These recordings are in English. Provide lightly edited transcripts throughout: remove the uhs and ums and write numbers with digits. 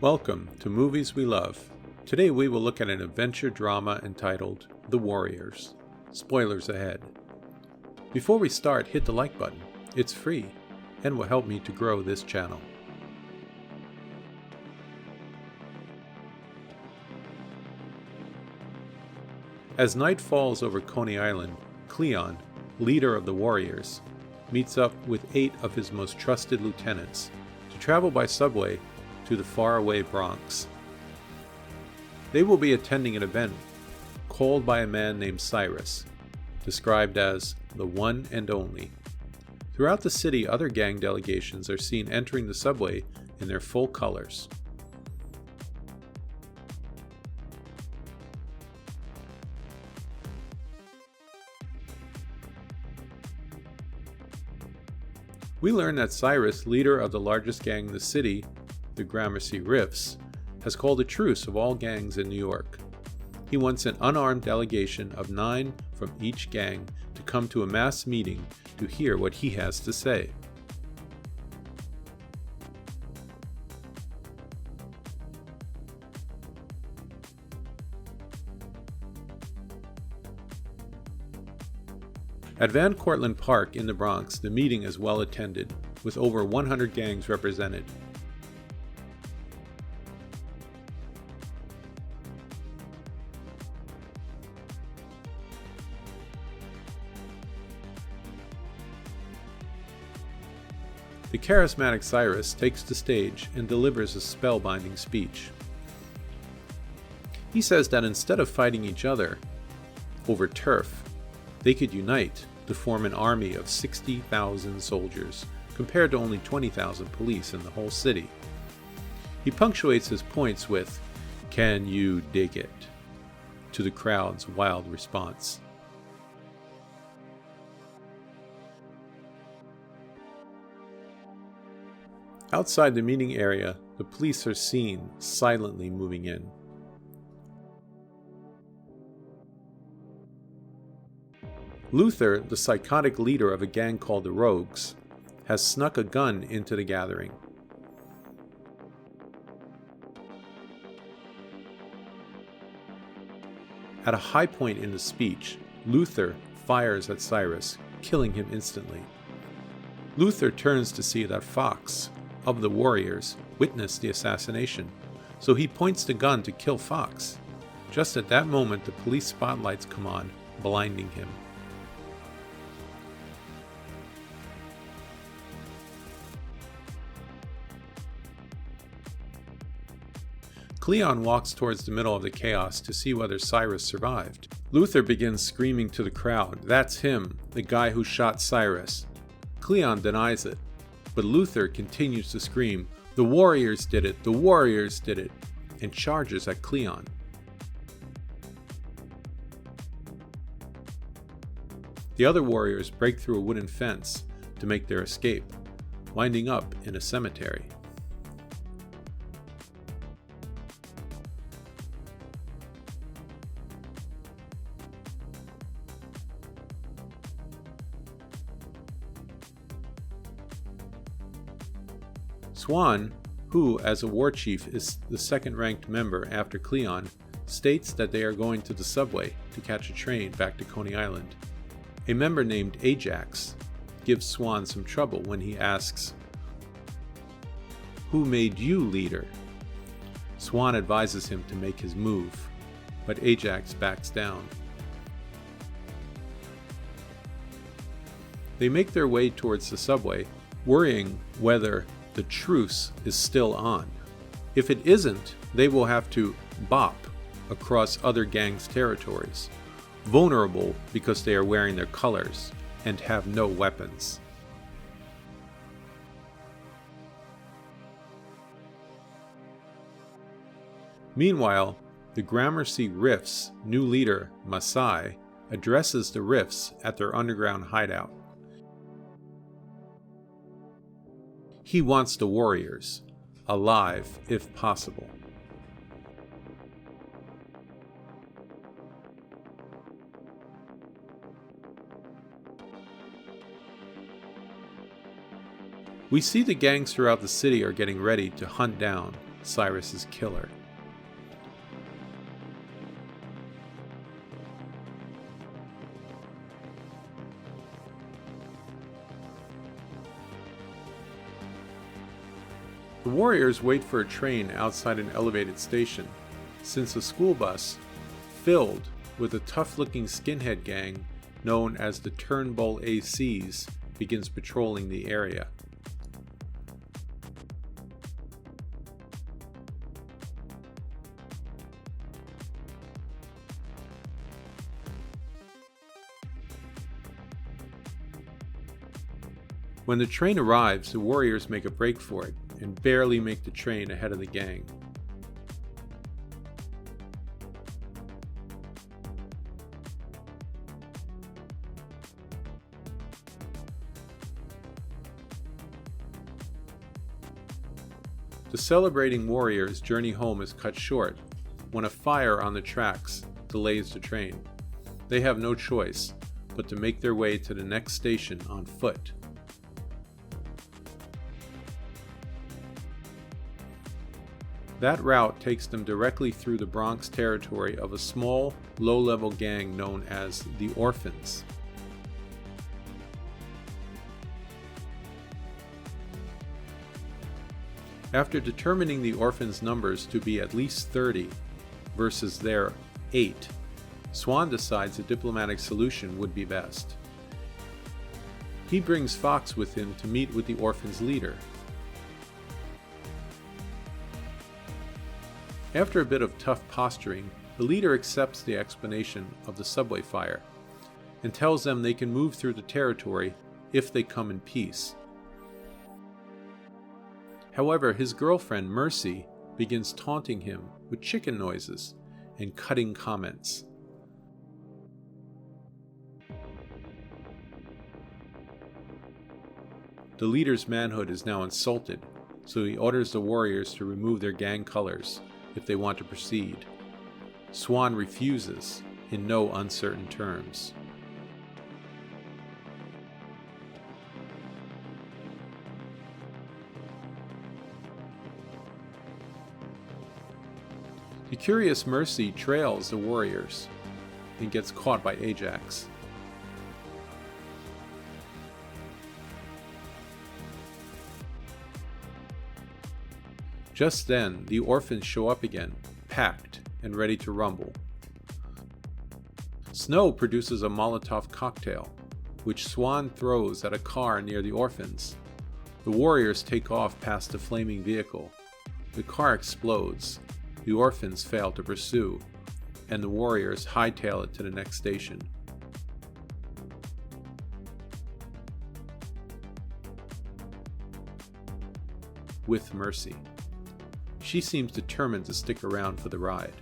Welcome to Movies We Love. Today we will look at an adventure drama entitled The Warriors. Spoilers ahead. Before we start, hit the like button. It's free and will help me to grow this channel. As night falls over Coney Island, Cleon, leader of the Warriors, meets up with 8 of his most trusted lieutenants to travel by subway to the faraway Bronx. They will be attending an event called by a man named Cyrus, described as the one and only. Throughout the city, other gang delegations are seen entering the subway in their full colors. We learn that Cyrus, leader of the largest gang in the city, the Gramercy Riffs, has called a truce of all gangs in New York. He wants an unarmed delegation of 9 from each gang to come to a mass meeting to hear what he has to say. At Van Cortlandt Park in the Bronx, the meeting is well attended, with over 100 gangs represented. The charismatic Cyrus takes the stage and delivers a spellbinding speech. He says that instead of fighting each other over turf, they could unite to form an army of 60,000 soldiers, compared to only 20,000 police in the whole city. He punctuates his points with, "Can you dig it?" to the crowd's wild response. Outside the meeting area, the police are seen silently moving in. Luther, the psychotic leader of a gang called the Rogues, has snuck a gun into the gathering. At a high point in the speech, Luther fires at Cyrus, killing him instantly. Luther turns to see that Fox, of the Warriors, witnessed the assassination, so he points the gun to kill Fox. Just at that moment, the police spotlights come on, blinding him. Cleon walks towards the middle of the chaos to see whether Cyrus survived. Luther begins screaming to the crowd, "That's him, the guy who shot Cyrus." Cleon denies it, but Luther continues to scream, "The Warriors did it! The Warriors did it!" and charges at Cleon. The other warriors break through a wooden fence to make their escape, winding up in a cemetery. Swan, who as a war chief is the second-ranked member after Cleon, states that they are going to the subway to catch a train back to Coney Island. A member named Ajax gives Swan some trouble when he asks, "Who made you leader?" Swan advises him to make his move, but Ajax backs down. They make their way towards the subway, worrying whether the truce is still on. If it isn't, they will have to bop across other gangs' territories, vulnerable because they are wearing their colors and have no weapons. Meanwhile, the Gramercy Riffs' new leader, Masai, addresses the Riffs at their underground hideout. He wants the Warriors, alive if possible. We see the gangs throughout the city are getting ready to hunt down Cyrus's killer. The warriors wait for a train outside an elevated station, since a school bus, filled with a tough-looking skinhead gang known as the Turnbull ACs, begins patrolling the area. When the train arrives, the warriors make a break for it and barely make the train ahead of the gang. The celebrating warriors' journey home is cut short when a fire on the tracks delays the train. They have no choice but to make their way to the next station on foot. That route takes them directly through the Bronx territory of a small, low-level gang known as the Orphans. After determining the Orphans' numbers to be at least 30 versus their 8, Swan decides a diplomatic solution would be best. He brings Fox with him to meet with the Orphans' leader. After a bit of tough posturing, the leader accepts the explanation of the subway fire and tells them they can move through the territory if they come in peace. However, his girlfriend, Mercy, begins taunting him with chicken noises and cutting comments. The leader's manhood is now insulted, so he orders the warriors to remove their gang colors if they want to proceed. Swan refuses in no uncertain terms. The curious Mercy trails the warriors and gets caught by Ajax. Just then, the Orphans show up again, packed and ready to rumble. Snow produces a Molotov cocktail, which Swan throws at a car near the Orphans. The warriors take off past the flaming vehicle. The car explodes. The Orphans fail to pursue, and the warriors hightail it to the next station. With Mercy. She seems determined to stick around for the ride.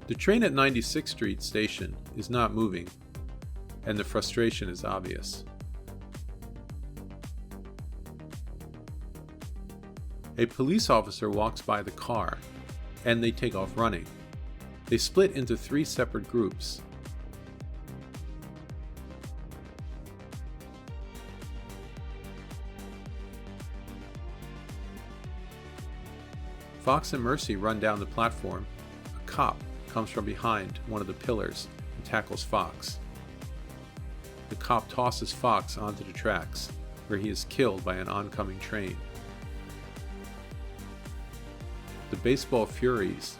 The train at 96th Street station is not moving, and the frustration is obvious. A police officer walks by the car, and they take off running. They split into 3 separate groups. Fox and Mercy run down the platform. A cop comes from behind one of the pillars and tackles Fox. The cop tosses Fox onto the tracks, where he is killed by an oncoming train. The baseball furies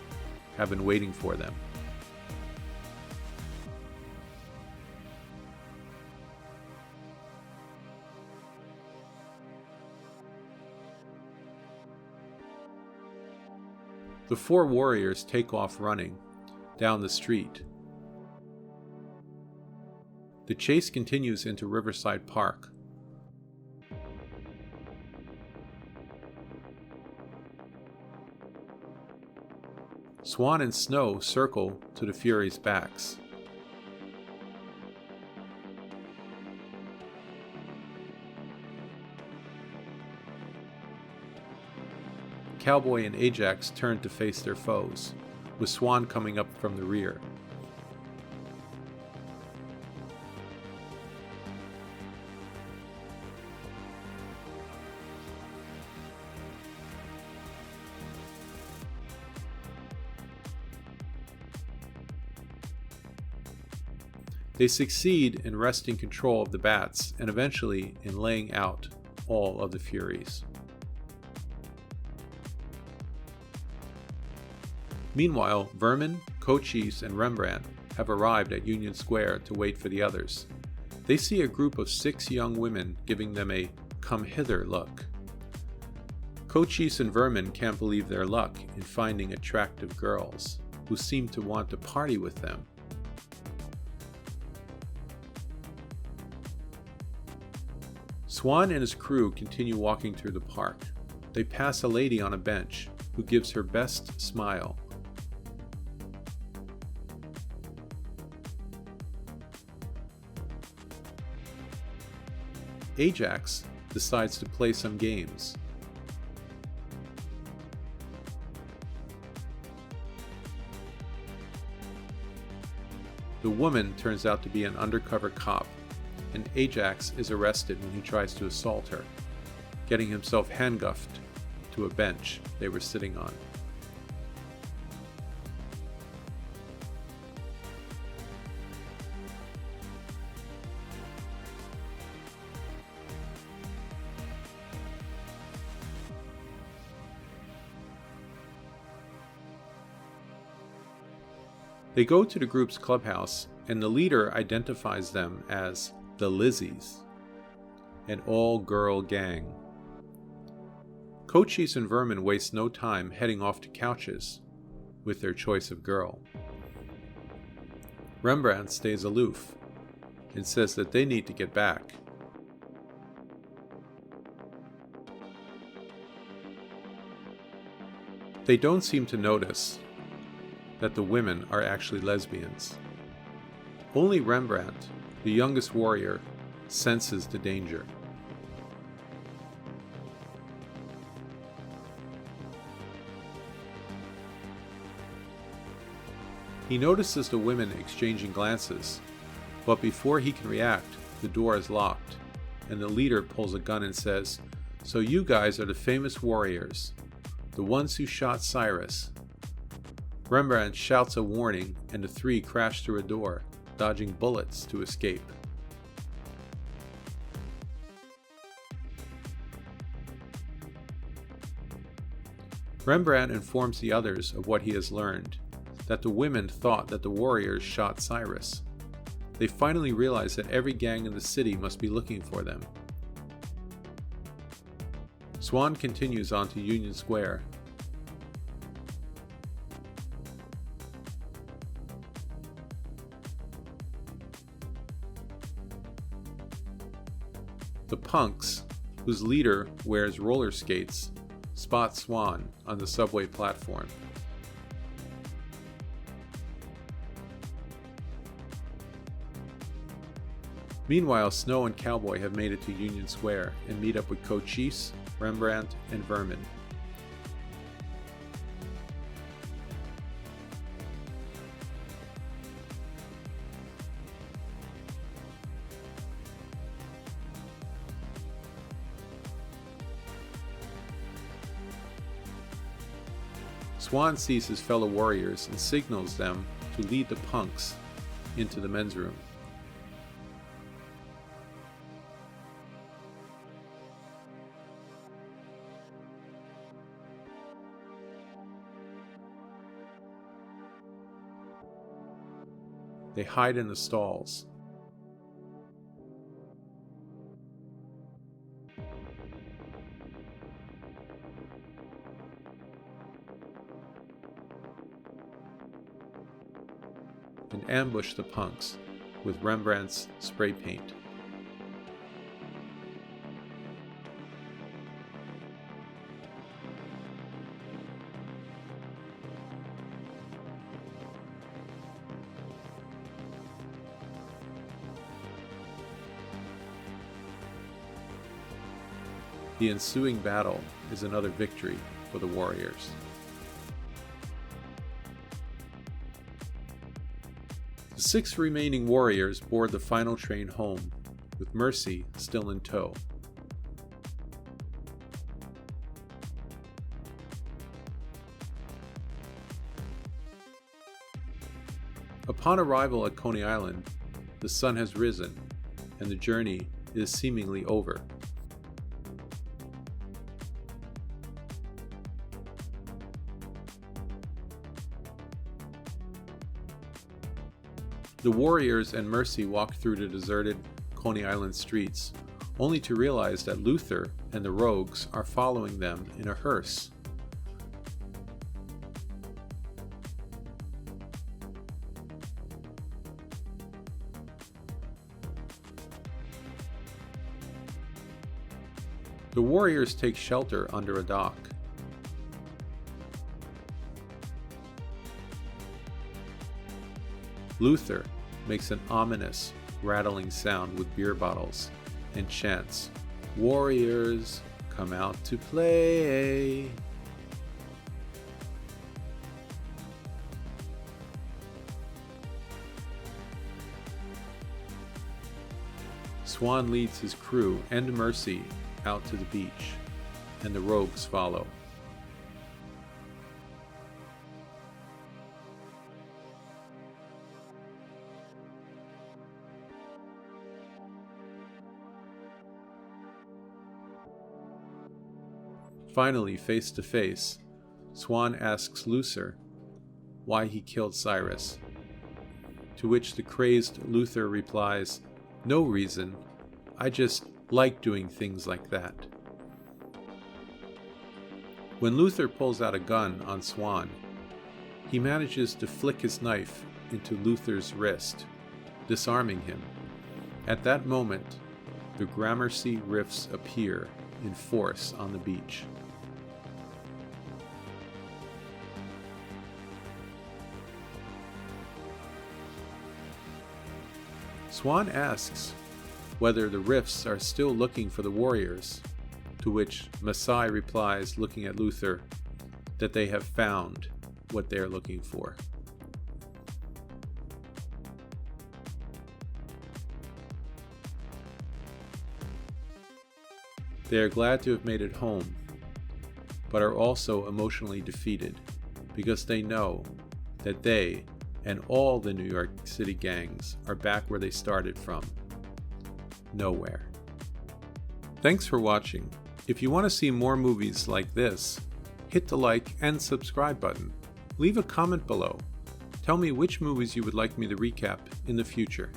have been waiting for them. The 4 warriors take off running down the street. The chase continues into Riverside Park. Swan and Snow circle to the Furies' backs. Cowboy and Ajax turn to face their foes, with Swan coming up from the rear. They succeed in wresting control of the bats and eventually in laying out all of the Furies. Meanwhile, Vermin, Cochise, and Rembrandt have arrived at Union Square to wait for the others. They see a group of 6 young women giving them a "come hither" look. Cochise and Vermin can't believe their luck in finding attractive girls who seem to want to party with them. Swan and his crew continue walking through the park. They pass a lady on a bench who gives her best smile. Ajax decides to play some games. The woman turns out to be an undercover cop, and Ajax is arrested when he tries to assault her, getting himself handcuffed to a bench they were sitting on. They go to the group's clubhouse, and the leader identifies them as the Lizzies, an all-girl gang. Cochise and Vermin waste no time heading off to couches with their choice of girl. Rembrandt stays aloof and says that they need to get back. They don't seem to notice that the women are actually lesbians. Only Rembrandt, the youngest warrior, senses the danger. He notices the women exchanging glances, but before he can react, the door is locked, and the leader pulls a gun and says, "So you guys are the famous warriors, the ones who shot Cyrus." Rembrandt shouts a warning, and the 3 crash through a door, dodging bullets to escape. Rembrandt informs the others of what he has learned, that the women thought that the warriors shot Cyrus. They finally realize that every gang in the city must be looking for them. Swan continues on to Union Square. The punks, whose leader wears roller skates, spot Swan on the subway platform. Meanwhile, Snow and Cowboy have made it to Union Square and meet up with Cochise, Rembrandt, and Vermin. Swan sees his fellow warriors and signals them to lead the punks into the men's room. They hide in the stalls. And ambush the punks with Rembrandt's spray paint. The ensuing battle is another victory for the warriors. The 6 remaining warriors board the final train home, with Mercy still in tow. Upon arrival at Coney Island, the sun has risen, and the journey is seemingly over. The warriors and Mercy walk through the deserted Coney Island streets, only to realize that Luther and the rogues are following them in a hearse. The warriors take shelter under a dock. Luther makes an ominous, rattling sound with beer bottles and chants, "Warriors, come out to play." Swan leads his crew and Mercy out to the beach, and the rogues follow. Finally, face to face, Swan asks Luther why he killed Cyrus, to which the crazed Luther replies, "No reason, I just like doing things like that." When Luther pulls out a gun on Swan, he manages to flick his knife into Luther's wrist, disarming him. At that moment, the Gramercy riffs appear in force on the beach. Swan asks whether the riffs are still looking for the warriors, to which Masai replies, looking at Luther, that they have found what they are looking for. They are glad to have made it home, but are also emotionally defeated because they know that they and all the New York City gangs are back where they started from. Nowhere. Thanks for watching. If you want to see more movies like this, hit the like and subscribe button. Leave a comment below. Tell me which movies you would like me to recap in the future.